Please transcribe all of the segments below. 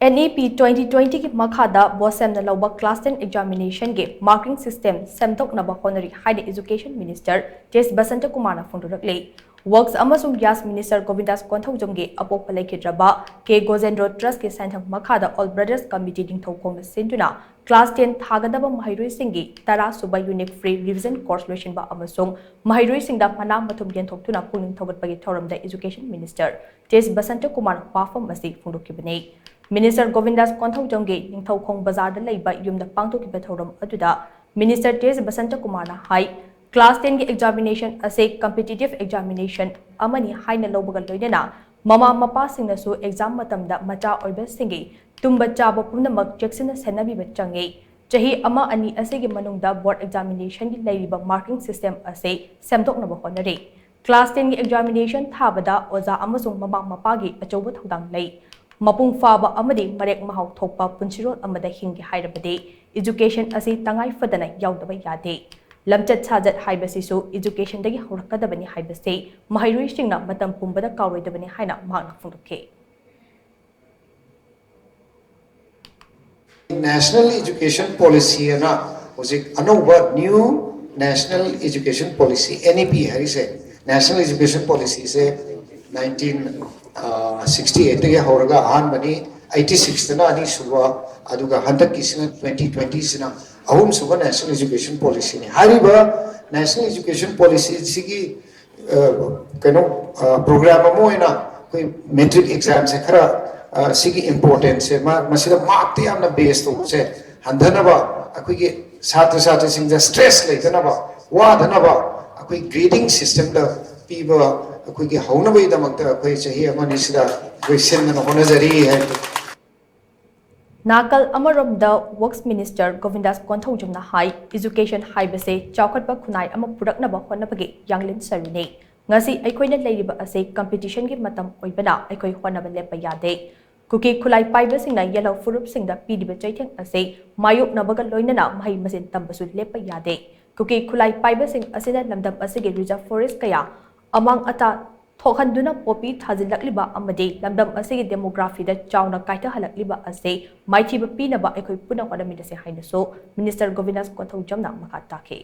NEP 2020 की मखादा बोसेमना लौबा क्लास 10 एग्जामिनेशन के मार्किंग सिस्टम सेमतोकनबा होनरी हाइड एजुकेशन मिनिस्टर टेस बसंत कुमार फोंदोरकले वर्क्स अमसुंग ग्यास मिनिस्टर गोविंदास कोंथौजोंगे अपोप लेखिद्रबा के गोजेंद्रो ट्रस्ट के सेंथम मखादा ऑल ब्रदर्स कमिटी दिंथौखोंग सिंदुना क्लास 10 थागदबा महिरोई सिंगी तरा सुबा यूनिक फ्री रिविजन कोर्स लोइसिनबा अमसुंग महिरोई सिंगदा मना मथुम येंथोक्तुना पुनिंग थौगतपगी थौरमदा एजुकेशन मिनिस्टर टेस बसंत कुमार पाफम असी फोंदोकिबने मिनिस्टर गोविंदास कोंथौजोंगे निंथौखोंग बाजार लेबा युमदा पांगथोकिबा थौरम अदुदा मिनिस्टर टेस बसंत कुमार हाई क्लास 10 की एग्जामिनेशन असे competitive examination अमनी हाइना लौबगा लोइना mama Mopa सिंगनसु exam मतमदा मचा ओइबा सिंगी तुंबा चाबा पुनमक चेक्सिना सेनाबिबा चंगे चाही अमा अनि असेगी मनुंगदा बोर्ड एग्जामिनेशन की लेरिबा मार्किंग सिस्टम असे सेमदोकनबा होनरे क्लास 10 की एग्जामिनेशन थाबदा ओजा अमसुंग ममा मपागी अचौबा थौदांग लै मपुंग फाबा अमदी मरेक महाउ थोकपा पुंसिरोल अमदा हिंगी हाइरबदे एजुकेशन असी तंगाई फदना याउदबा यादे लमचत साजत हाइबसिसु एजुकेशन दगी होरकदबनी हाइबसे महिरुइसिंगना मतम पुंबदा कावरोइदबनी हाइना मांगना फोंदोके National Education Policy na hojik anouba new National Education Policy NEP harise National Education Policy se 1968 ge horaga han bani 86 na ani suba aduga handak kisna 2020 sina ahum suba National Education Policy ne hariba National Education Policy sigi kano program mo ina koi metric exam se khara sigi important se masida mark te amna base to se handhanaba akoi ge chhatra chhatra sing da stress leitanaba wadanaba akoi grading system da piba akoi ge haunaba idamakta akoi chahi amani sida question na honajari hai नाकल अमरोमदा works minister Govindas कोंथौजमना high education हाइबसे चाउखटबा खुनाई अमा पुरकनबा होनबगे यांगलिन सरुने ngasi aikoina leiriba ase competition gi matam oibana aikoi honaba lepa yade kuki khulai paiba singna yellow furup singda pidiba chaitheng ase mayuk nabaga loinana mahi masin tambasu lepa yade kuki khulai paiba sing asina lamdam asege reserve forest kaya amang ata थोखंदुना पोपी थाजिलक्लिबा अमदे लमदम असेगी demography दा चाउना काइथा हलक्लिबा असे माइथिबा पीनबा एखोइ पुना होदमिदसे हाइनसो minister Govindas कोंथौजमना मखा ताखे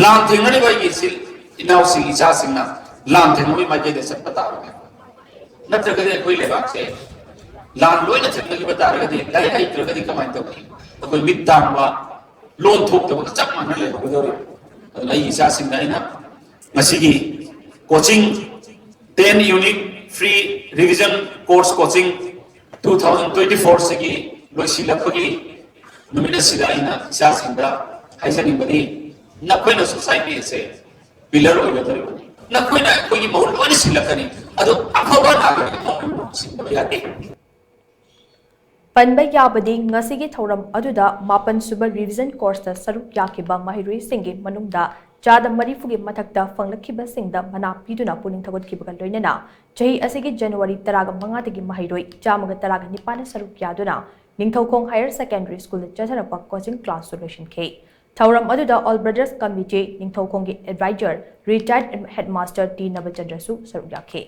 लाम थेंगनि बाइगी सिल इनाउ सिंग इचा सिंगना लाम थेंगनि माइके दे सब पता नत्रगदे एखोइ लेबाक से लाम लोइना थेंगनि बता रगदे लाई हाइ तरगदे कमाइ तो कोइ मितांबा लोन थोक तो चप मानना ले बदोरे लाई इचा सिंगना इना मसीगी coaching 10 unit free revision course coaching 2024 से की लोइसिलपगी नुमिनसिदा इना सासिंदा हाइजनिबनी नखोइना सोसाइटी से पिलर ओइबदरे नखोइना कोई महल लोइना सिलकनी अदो अफबा नागरिक सिंबा याते पनबा याबदी ngasi थौरम अदुदा मापन सुबर रिविजन कोर्स दा सरुक याकिबा महिरुई सिंगे मनुंगदा चादा मरीफुगी मथक्ता फंगलखिबा सिंगदा मना पीदुना पुनिंग थगतखिबगा लोइनना चही असिगी जनवरी 15 दगी महिरोई चामगा 19 सरुक यादुना निंगथौखोंग हायर सेकेंडरी स्कूल चथरपा कोचिंग क्लास सोल्यूशन खे थौरम अदुदा ऑल ब्रदर्स कमिटी निंगथौखोंगी एडवाइजर रिटायर्ड हेडमास्टर टी नबचंद्रसु सरुक याखे